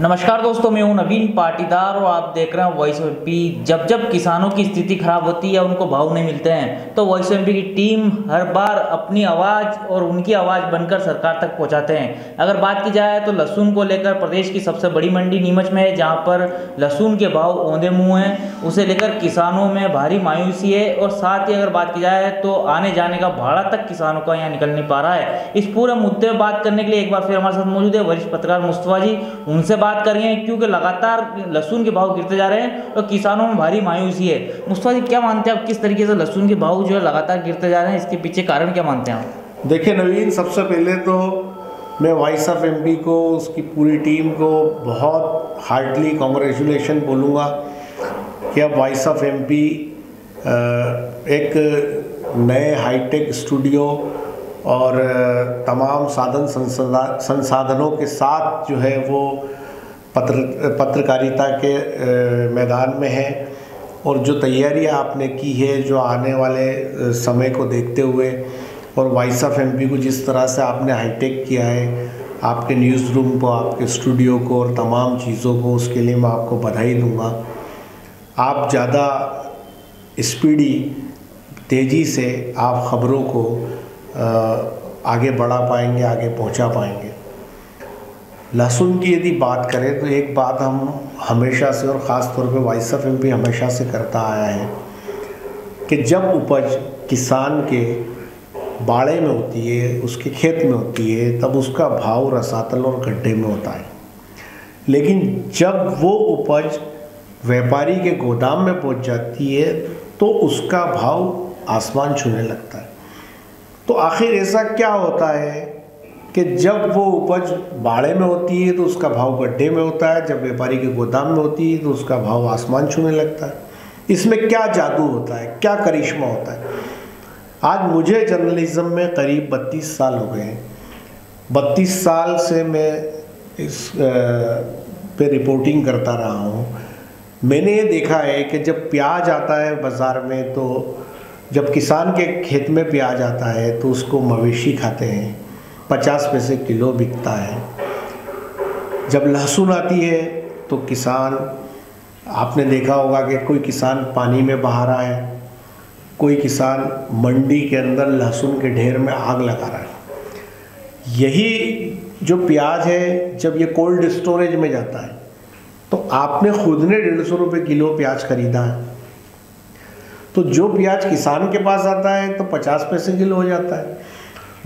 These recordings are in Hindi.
नमस्कार दोस्तों, मैं हूं नवीन पाटीदार और आप देख रहे हैं वॉइस ऑफ एमपी। जब जब किसानों की स्थिति खराब होती है, उनको भाव नहीं मिलते हैं, तो वॉइस ऑफ एमपी की टीम हर बार अपनी आवाज़ और उनकी आवाज़ बनकर सरकार तक पहुंचाते हैं। अगर बात की जाए तो लहसुन को लेकर प्रदेश की सबसे बड़ी मंडी नीमच में है, जहां पर लहसुन के भाव औंधे मुँह हैं। उसे लेकर किसानों में भारी मायूसी है और साथ ही अगर बात की जाए तो आने जाने का भाड़ा तक किसानों का यहाँ निकल नहीं पा रहा है। इस पूरे मुद्दे पर बात करने के लिए एक बार फिर हमारे साथ मौजूद है वरिष्ठ पत्रकार मुस्तफा जी। उनसे बात करेंगे क्योंकि लगातार लहसुन के भाव गिरते जा रहे हैं और किसानों में भारी मायूसी है। मुस्तफा जी, क्या मानते हैं आप, किस तरीके से लहसुन के भाव जो है लगातार गिरते जा रहे हैं, इसके पीछे कारण क्या मानते हैं आप? देखिए नवीन, सबसे पहले तो मैं वॉइस ऑफ एमपी को, उसकी पूरी टीम को बहुत हार्टली कॉन्ग्रेचुलेशन बोलूँगा कि अब वॉइस ऑफ एमपी एक नए हाईटेक स्टूडियो और तमाम संसाधनों के साथ जो है वो पत्रकारिता के मैदान में है। और जो तैयारियां आपने की है, जो आने वाले समय को देखते हुए, और वॉइस ऑफ एमपी को जिस तरह से आपने हाईटेक किया है, आपके न्यूज़ रूम को, आपके स्टूडियो को और तमाम चीज़ों को, उसके लिए मैं आपको बधाई दूंगा। आप ज़्यादा स्पीडी, तेज़ी से आप ख़बरों को आगे बढ़ा पाएंगे, आगे पहुंचा पाएंगे। लहसुन की यदि बात करें तो एक बात हम हमेशा से, और ख़ास तौर पे वॉइस ऑफ एमपी हमेशा से करता आया है कि जब उपज किसान के बाड़े में होती है, उसके खेत में होती है, तब उसका भाव रसातल और गड्ढे में होता है। लेकिन जब वो उपज व्यापारी के गोदाम में पहुंच जाती है तो उसका भाव आसमान छूने लगता है। तो आखिर ऐसा क्या होता है कि जब वो उपज बाड़े में होती है तो उसका भाव गड्ढे में होता है, जब व्यापारी के गोदाम में होती है तो उसका भाव आसमान छूने लगता है? इसमें क्या जादू होता है, क्या करिश्मा होता है? आज मुझे जर्नलिज्म में करीब 32 साल हो गए हैं। 32 साल से मैं इस पे रिपोर्टिंग करता रहा हूँ। मैंने ये देखा है कि जब प्याज आता है बाज़ार में, तो जब किसान के खेत में प्याज आता है तो उसको मवेशी खाते हैं, 50 पैसे किलो बिकता है। जब लहसुन आती है तो किसान, आपने देखा होगा कि कोई किसान पानी में बहा रहा है, कोई किसान मंडी के अंदर लहसुन के ढेर में आग लगा रहा है। यही जो प्याज है, जब ये कोल्ड स्टोरेज में जाता है तो आपने खुद ने 150 रुपये किलो प्याज खरीदा है, तो जो प्याज किसान के पास आता है तो 50 पैसे किलो हो जाता है।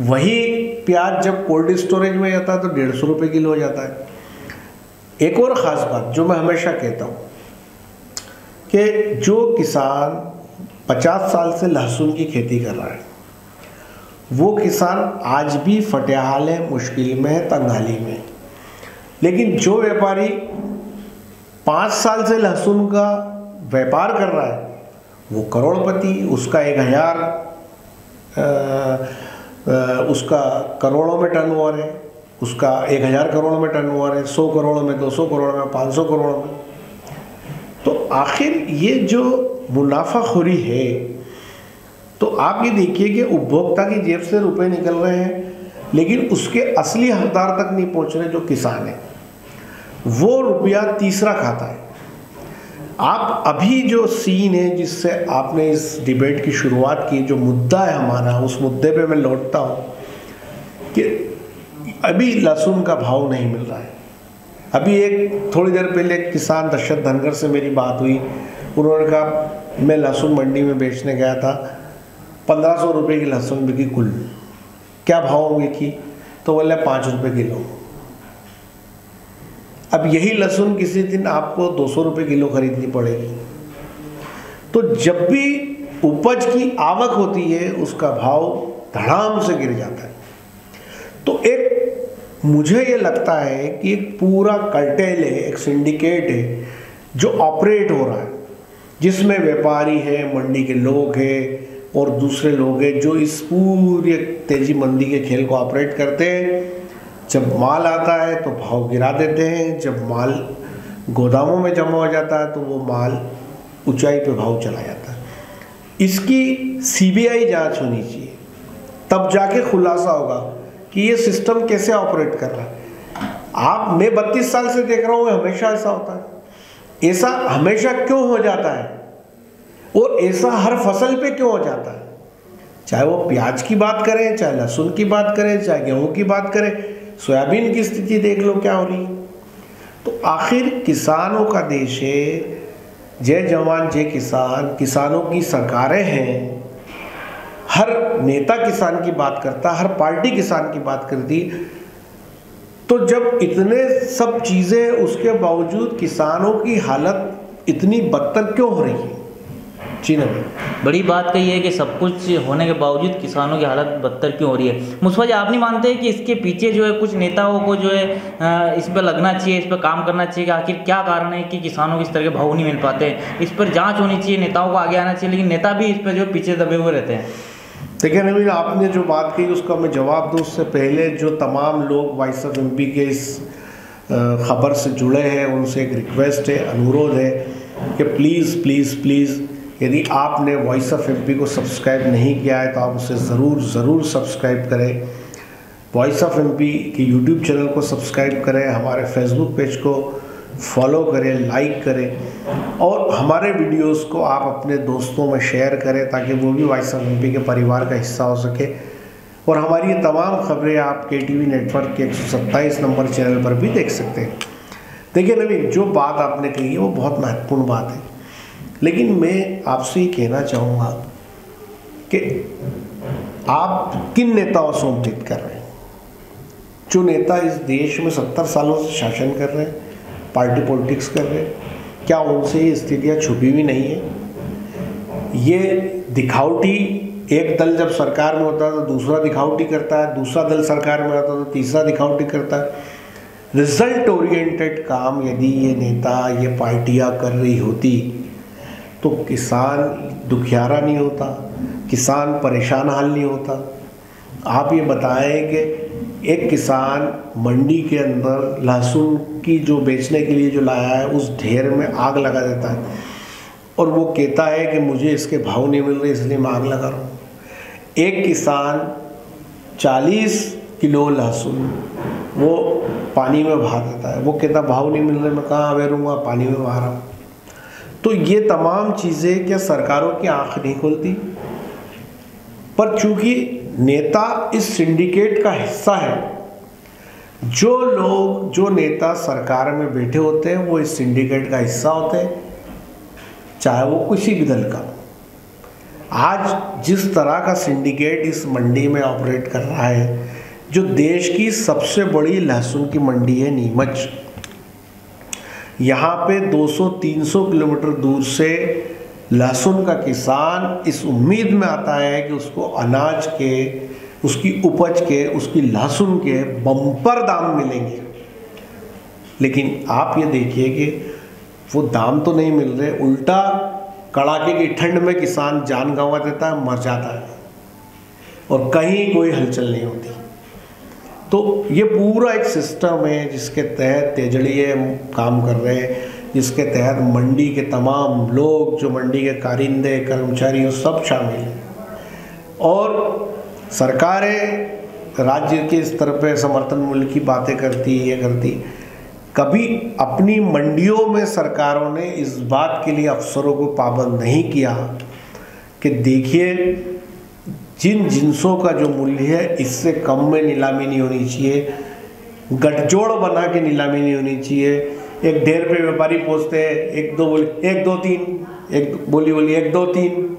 वही प्याज जब कोल्ड स्टोरेज में जाता है तो 150 रुपये किलो हो जाता है। एक और ख़ास बात जो मैं हमेशा कहता हूँ कि जो किसान 50 साल से लहसुन की खेती कर रहा है, वो किसान आज भी फटेहाल है, मुश्किल में है, तंगहाली में है। लेकिन जो व्यापारी 5 साल से लहसुन का व्यापार कर रहा है, वो करोड़पति, उसका 1000 उसका करोड़ों में टर्नओवर है, उसका 1000 करोड़ में टर्नओवर है, 100 करोड़ में, 200 करोड़ में, 500 करोड़ में। तो आखिर ये जो मुनाफाखोरी है, तो आप ये देखिए कि उपभोक्ता की जेब से रुपए निकल रहे हैं, लेकिन उसके असली हकदार तक नहीं पहुंच रहे, जो किसान है। वो रुपया तीसरा खाता है। आप अभी जो सीन है जिससे आपने इस डिबेट की शुरुआत की, जो मुद्दा है हमारा, उस मुद्दे पे मैं लौटता हूँ कि अभी लहसुन का भाव नहीं मिल रहा है। अभी एक थोड़ी देर पहले एक किसान दशरथ धनगर से मेरी बात हुई। उन्होंने कहा मैं लहसुन मंडी में बेचने गया था, 1500 रुपये की लहसुन बिकी कुल। क्या भाव बिकी? तो बोले 5 रुपये किलो। अब यही लहसुन किसी दिन आपको 200 रुपये किलो खरीदनी पड़ेगी। तो जब भी उपज की आवक होती है, उसका भाव धड़ाम से गिर जाता है। तो एक मुझे ये लगता है कि एक पूरा कार्टेल है, एक सिंडिकेट है जो ऑपरेट हो रहा है, जिसमें व्यापारी है, मंडी के लोग हैं और दूसरे लोग हैं जो इस पूरी तेजी मंदी के खेल को ऑपरेट करते हैं। जब माल आता है तो भाव गिरा देते हैं, जब माल गोदामों में जमा हो जाता है तो वो माल ऊंचाई पे भाव चला जाता है। इसकी सीबीआई जांच होनी चाहिए, तब जाके खुलासा होगा कि ये सिस्टम कैसे ऑपरेट कर रहा है। मैं 32 साल से देख रहा हूँ, हमेशा ऐसा होता है। ऐसा हमेशा क्यों हो जाता है और ऐसा हर फसल पे क्यों हो जाता है? चाहे वो प्याज की बात करें, चाहे लहसुन की बात करें, चाहे गेहूं की बात करें, सोयाबीन की स्थिति देख लो क्या हो रही है। तो आखिर किसानों का देश है, जय जवान जय किसान, किसानों की सरकारें हैं, हर नेता किसान की बात करता, हर पार्टी किसान की बात करती। तो जब इतने सब चीज़ें उसके बावजूद किसानों की हालत इतनी बदतर क्यों हो रही है? जी नहीं, बड़ी बात कही है कि सब कुछ होने के बावजूद किसानों की हालत बदतर क्यों हो रही है। मुस्तफा जी, आप नहीं मानते कि इसके पीछे जो है कुछ नेताओं को जो है इस पर लगना चाहिए, इस पर काम करना चाहिए कि आखिर क्या कारण है कि किसानों को इस तरह के भाव नहीं मिल पाते? इस पर जांच होनी चाहिए, नेताओं को आगे आना चाहिए, लेकिन नेता भी इस पर जो पीछे दबे हुए रहते हैं। देखिए नवीन, आपने जो बात कही उसका मैं जवाब दूँ उससे पहले जो तमाम लोग वॉइस ऑफ एमपी के इस खबर से जुड़े हैं उनसे एक रिक्वेस्ट है, अनुरोध है कि प्लीज़ प्लीज़ प्लीज़ यदि आपने वॉइस ऑफ एमपी को सब्सक्राइब नहीं किया है तो आप उसे ज़रूर सब्सक्राइब करें। वॉइस ऑफ एमपी के यूट्यूब चैनल को सब्सक्राइब करें, हमारे फेसबुक पेज को फॉलो करें, लाइक करें और हमारे वीडियोस को आप अपने दोस्तों में शेयर करें ताकि वो भी वॉइस ऑफ एमपी के परिवार का हिस्सा हो सके। और हमारी ये तमाम खबरें आप KTV नेटवर्क के 127 नंबर चैनल पर भी देख सकते हैं। देखिए नवीन, जो बात आपने कही है वो बहुत महत्वपूर्ण बात है, लेकिन मैं आपसे ये कहना चाहूँगा कि आप किन नेताओं से उम्मीद कर रहे हैं? जो नेता इस देश में 70 सालों से शासन कर रहे हैं, पार्टी पॉलिटिक्स कर रहे हैं, क्या उनसे ये स्थितियाँ छुपी हुई नहीं है? ये दिखावटी, एक दल जब सरकार में होता है तो दूसरा दिखावटी करता है, दूसरा दल सरकार में आता है तो तीसरा दिखावटी करता है। रिजल्ट ओरिएंटेड काम यदि ये नेता, ये पार्टियाँ कर रही होती तो किसान दुखियारा नहीं होता, किसान परेशान हाल नहीं होता। आप ये बताएं कि एक किसान मंडी के अंदर लहसुन की जो बेचने के लिए जो लाया है उस ढेर में आग लगा देता है और वो कहता है कि मुझे इसके भाव नहीं मिल रहे इसलिए मैं आग लगा रहा हूँ। एक किसान 40 किलो लहसुन वो पानी में बहा देता है, वो कहता भाव नहीं मिल रहे, मैं कहाँ बेरूँगा, पानी में बहा रहा हूँ। तो ये तमाम चीज़ें क्या सरकारों की आँख नहीं खोलती? पर चूंकि नेता इस सिंडिकेट का हिस्सा है, जो नेता सरकार में बैठे होते हैं वो इस सिंडिकेट का हिस्सा होते हैं, चाहे वो किसी भी दल का। आज जिस तरह का सिंडिकेट इस मंडी में ऑपरेट कर रहा है, जो देश की सबसे बड़ी लहसुन की मंडी है नीमच, यहाँ पे 200-300 किलोमीटर दूर से लहसुन का किसान इस उम्मीद में आता है कि उसको अनाज के, उसकी उपज के, उसकी लहसुन के बम्पर दाम मिलेंगे। लेकिन आप ये देखिए कि वो दाम तो नहीं मिल रहे, उल्टा कड़ाके की ठंड में किसान जान गंवा देता है, मर जाता है और कहीं कोई हलचल नहीं होती। तो ये पूरा एक सिस्टम है जिसके तहत तेजड़िए काम कर रहे हैं, जिसके तहत मंडी के तमाम लोग, जो मंडी के कारिंदे, कर्मचारी, वो सब शामिल हैं। और सरकारें राज्य के स्तर पे समर्थन मूल्य की बातें करती, ये करती। कभी अपनी मंडियों में सरकारों ने इस बात के लिए अफसरों को पाबंद नहीं किया कि देखिए जिन जिन्सों का जो मूल्य है इससे कम में नीलामी नहीं होनी चाहिए, गठजोड़ बना के नीलामी नहीं होनी चाहिए। एक ढेर पे व्यापारी पहुँचते हैं, 1 2 बोली 1 2 3, एक बोली 1 2 3।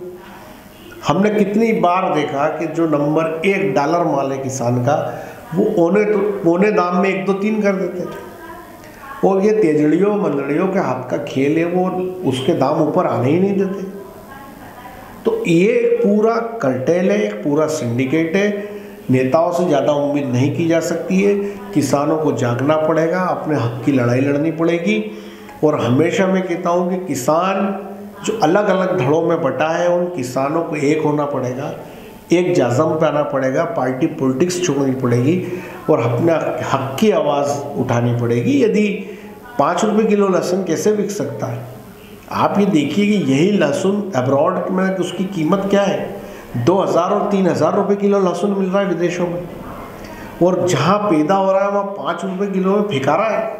हमने कितनी बार देखा कि जो नंबर 1 डॉलर माल है किसान का, वो पौने दाम में 1 2 3 कर देते थे। और ये तेजड़ियों मंदड़ियों के हाथ का खेल है, वो उसके दाम ऊपर आने ही नहीं देते। तो ये पूरा कार्टेल है, एक पूरा सिंडिकेट है। नेताओं से ज़्यादा उम्मीद नहीं की जा सकती है। किसानों को जागना पड़ेगा, अपने हक की लड़ाई लड़नी पड़ेगी। और हमेशा मैं कहता हूँ कि किसान जो अलग अलग धड़ों में बटा है, उन किसानों को एक होना पड़ेगा, एक जाज़म पे आना पड़ेगा, पार्टी पॉलिटिक्स छोड़नी पड़ेगी और अपने हक की आवाज़ उठानी पड़ेगी। यदि 5 रुपये किलो लहसुन कैसे बिक सकता है? आप ये देखिए कि यही लहसुन अब्रॉड में उसकी कीमत क्या है, 2000 और 3000 रुपये किलो लहसुन मिल रहा है विदेशों में। और जहाँ पैदा हो रहा है वहाँ 5 रुपये किलो में फेंका रहा है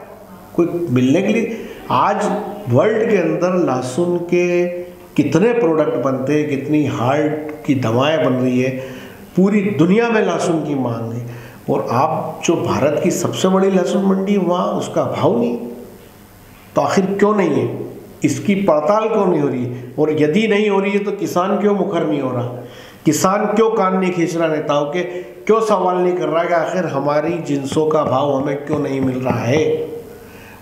कोई मिलने के लिए। आज वर्ल्ड के अंदर लहसुन के कितने प्रोडक्ट बनते हैं, कितनी हार्ट की दवाएं बन रही है, पूरी दुनिया में लहसुन की मांग है। और आप जो भारत की सबसे बड़ी लहसुन मंडी, वहाँ उसका भाव नहीं। तो आखिर क्यों नहीं है, इसकी पड़ताल क्यों नहीं हो रही? और यदि नहीं हो रही है तो किसान क्यों मुखर नहीं हो रहा? किसान क्यों कान नहीं खींच रहा नेताओं के? क्यों सवाल नहीं कर रहा कि आखिर हमारी जिन्सों का भाव हमें क्यों नहीं मिल रहा है?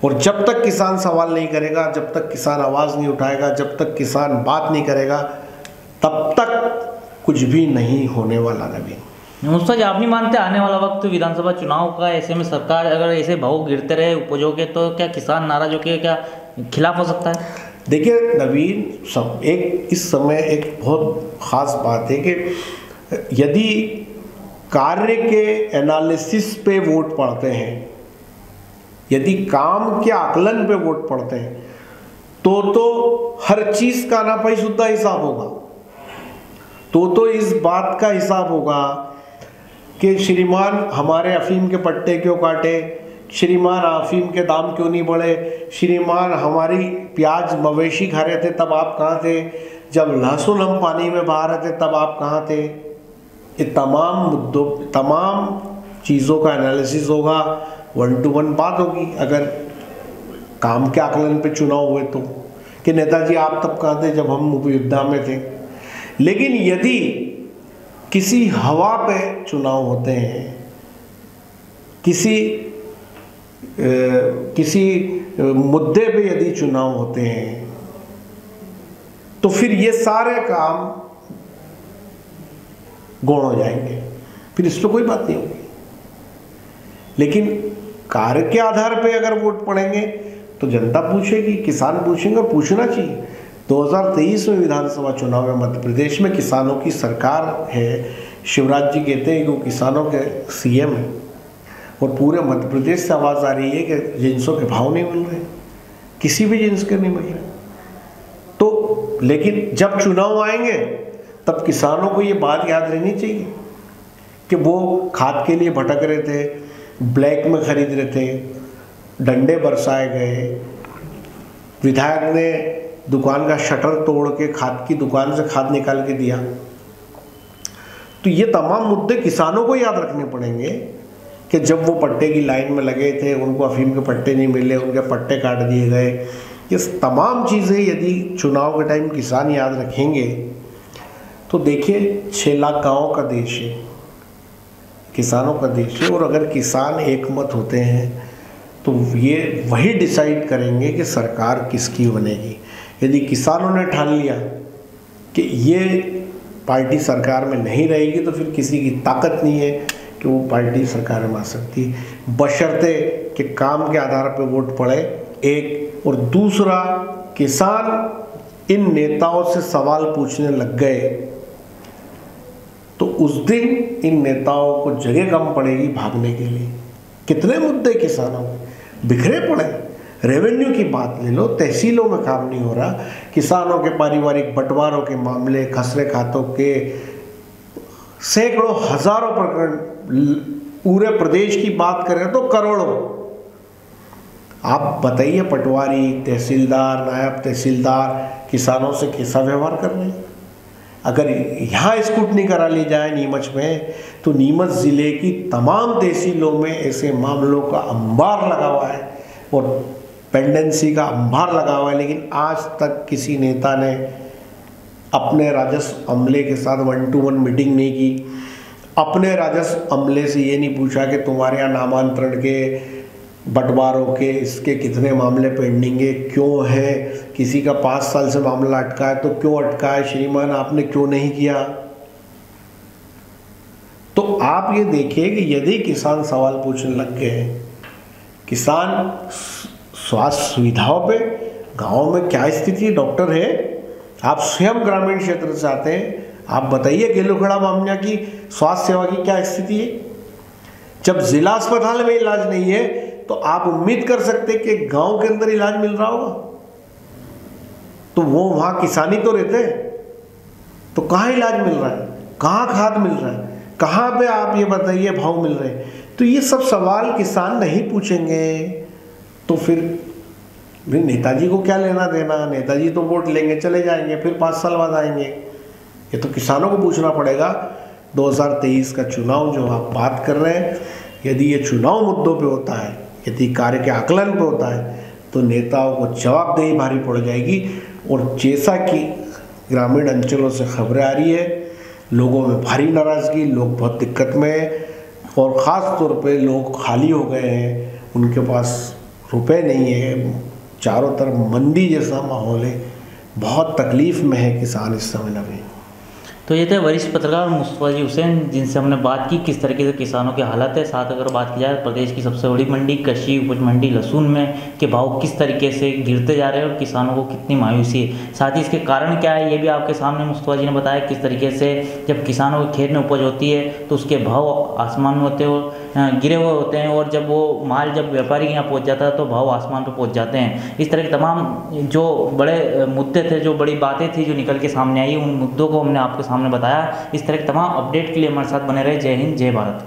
और जब तक किसान सवाल नहीं करेगा, जब तक किसान आवाज़ नहीं उठाएगा, जब तक किसान बात नहीं करेगा, तब तक कुछ भी नहीं होने वाला। नवीन मुस्तफा जी, आप नहीं मानते आने वाला वक्त विधानसभा चुनाव का, ऐसे में सरकार अगर ऐसे भाव गिरते रहे उपजों के, तो क्या किसान नाराज होकर क्या खिलाफ हो सकता है? देखिए नवीन, सब इस समय एक बहुत ख़ास बात है कि यदि कार्य के एनालिसिस पे वोट पड़ते हैं, यदि काम के आकलन पे वोट पड़ते हैं, तो हर चीज़ का नापाई सुद्धा हिसाब होगा। तो इस बात का हिसाब होगा कि श्रीमान हमारे अफीम के पट्टे क्यों काटे, श्रीमान अफीम के दाम क्यों नहीं बढ़े, श्रीमान हमारी प्याज मवेशी खा रहे थे तब आप कहाँ थे, जब लहसुन हम पानी में बहा रहे थे तब आप कहाँ थे। ये तमाम मुद्दों, तमाम चीज़ों का एनालिसिस होगा, 1 to 1 बात होगी। अगर काम के आकलन पे चुनाव हुए तो कि नेताजी आप तब कहाँ थे जब हम उपयुद्धा में थे। लेकिन यदि किसी हवा पे चुनाव होते हैं, किसी मुद्दे पे यदि चुनाव होते हैं, तो फिर ये सारे काम गौण हो जाएंगे, फिर इस पर कोई बात नहीं होगी। लेकिन कार्य के आधार पे अगर वोट पड़ेंगे तो जनता पूछेगी, किसान पूछेंगे, और पूछना चाहिए। 2023 में विधानसभा चुनाव में मध्य प्रदेश में किसानों की सरकार है। शिवराज जी कहते हैं कि वो किसानों के सीएम हैं, और पूरे मध्य प्रदेश से आवाज़ आ रही है कि जिन्सों के भाव नहीं मिल रहे, किसी भी जिन्स के नहीं मिल रहे। तो लेकिन जब चुनाव आएंगे तब किसानों को ये बात याद रहनी चाहिए कि वो खाद के लिए भटक रहे थे, ब्लैक में खरीद रहे थे, डंडे बरसाए गए, विधायक ने दुकान का शटर तोड़ के खाद की दुकान से खाद निकाल के दिया। तो ये तमाम मुद्दे किसानों को याद रखने पड़ेंगे कि जब वो पट्टे की लाइन में लगे थे, उनको अफीम के पट्टे नहीं मिले, उनके पट्टे काट दिए गए। ये तमाम चीज़ें यदि चुनाव के टाइम किसान याद रखेंगे तो देखिए 6 लाख गाँव का देश है, किसानों का देश है। और अगर किसान एकमत होते हैं तो ये वही डिसाइड करेंगे कि सरकार किसकी बनेगी। यदि किसानों ने ठान लिया कि ये पार्टी सरकार में नहीं रहेगी, तो फिर किसी की ताकत नहीं है कि वो पार्टी सरकार में आ सकती, बशर्ते कि काम के आधार पर वोट पड़े, एक। और दूसरा, किसान इन नेताओं से सवाल पूछने लग गए तो उस दिन इन नेताओं को जगह कम पड़ेगी भागने के लिए। कितने मुद्दे किसानों बिखरे पड़े। रेवेन्यू की बात ले लो, तहसीलों में काम नहीं हो रहा, किसानों के पारिवारिक बंटवारों के मामले, खसरे खातों के सैकड़ों हजारों प्रकरण, पूरे प्रदेश की बात करें तो करोड़ों। आप बताइए, पटवारी, तहसीलदार, नायब तहसीलदार किसानों से कैसा व्यवहार कर रहे हैं। अगर यहाँ स्कूटनी करा ली जाए नीमच में, तो नीमच ज़िले की तमाम तहसीलों में ऐसे मामलों का अंबार लगा हुआ है और पेंडेंसी का अंबार लगा हुआ है। लेकिन आज तक किसी नेता ने अपने राजस्व अमले के साथ 1 to 1 मीटिंग नहीं की, अपने राजस्व अमले से ये नहीं पूछा कि तुम्हारे यहाँ नामांतरण के, बंटवारों के, इसके कितने मामले पेंडिंग है, क्यों है, किसी का 5 साल से मामला अटका है तो क्यों अटका है, श्रीमान आपने क्यों नहीं किया। तो आप ये देखिए कि यदि किसान सवाल पूछने लग गए, किसान स्वास्थ्य सुविधाओं पे गाँव में क्या स्थिति है, डॉक्टर है, आप स्वयं ग्रामीण क्षेत्र से आते हैं, आप बताइए गेलूखड़ा मामला की स्वास्थ्य सेवा की क्या स्थिति है। जब जिला अस्पताल में इलाज नहीं है तो आप उम्मीद कर सकते कि गांव के अंदर इलाज मिल रहा होगा। तो वो वहां किसानी तो रहते हैं, तो कहाँ इलाज मिल रहा है, कहाँ खाद मिल रहा है, कहाँ पे आप ये बताइए भाव मिल रहे हैं। तो ये सब सवाल किसान नहीं पूछेंगे तो फिर नेताजी को क्या लेना देना। नेताजी तो वोट लेंगे चले जाएंगे, फिर 5 साल बाद आएंगे। ये तो किसानों को पूछना पड़ेगा। 2023 का चुनाव जो आप बात कर रहे हैं, यदि ये चुनाव मुद्दों पे होता है, यदि कार्य के आकलन पे होता है, तो नेताओं को जवाबदेही भारी पड़ जाएगी। और जैसा कि ग्रामीण अंचलों से खबरें आ रही है, लोगों में भारी नाराज़गी, लोग बहुत दिक्कत में हैं और ख़ास तौर पे लोग खाली हो गए हैं, उनके पास रुपए नहीं है, चारों तरफ मंदी जैसा माहौल है, बहुत तकलीफ़ में है किसान इस समय नवीन। तो ये थे वरिष्ठ पत्रकार मुस्तफाजी हुसैन, जिनसे हमने बात की किस तरीके से किसानों के हालात है। साथ अगर बात की जाए प्रदेश की सबसे बड़ी मंडी कृषि उपज मंडी लहसुन में के भाव किस तरीके से गिरते जा रहे हैं और किसानों को कितनी मायूसी है, साथ ही इसके कारण क्या है ये भी आपके सामने मुस्तफाजी ने बताया। किस तरीके से जब किसानों के खेत में उपज होती है तो उसके भाव आसमान में होते हैं, गिरे हुए होते हैं, और जब वो माल जब व्यापारी के यहाँ पहुँच जाता है तो भाव आसमान पर पहुँच जाते हैं। इस तरह के तमाम जो बड़े मुद्दे थे, जो बड़ी बातें थी जो निकल के सामने आई, उन मुद्दों को हमने आपके सामने बताया। इस तरह के तमाम अपडेट के लिए हमारे साथ बने रहे। जय हिंद, जय भारत।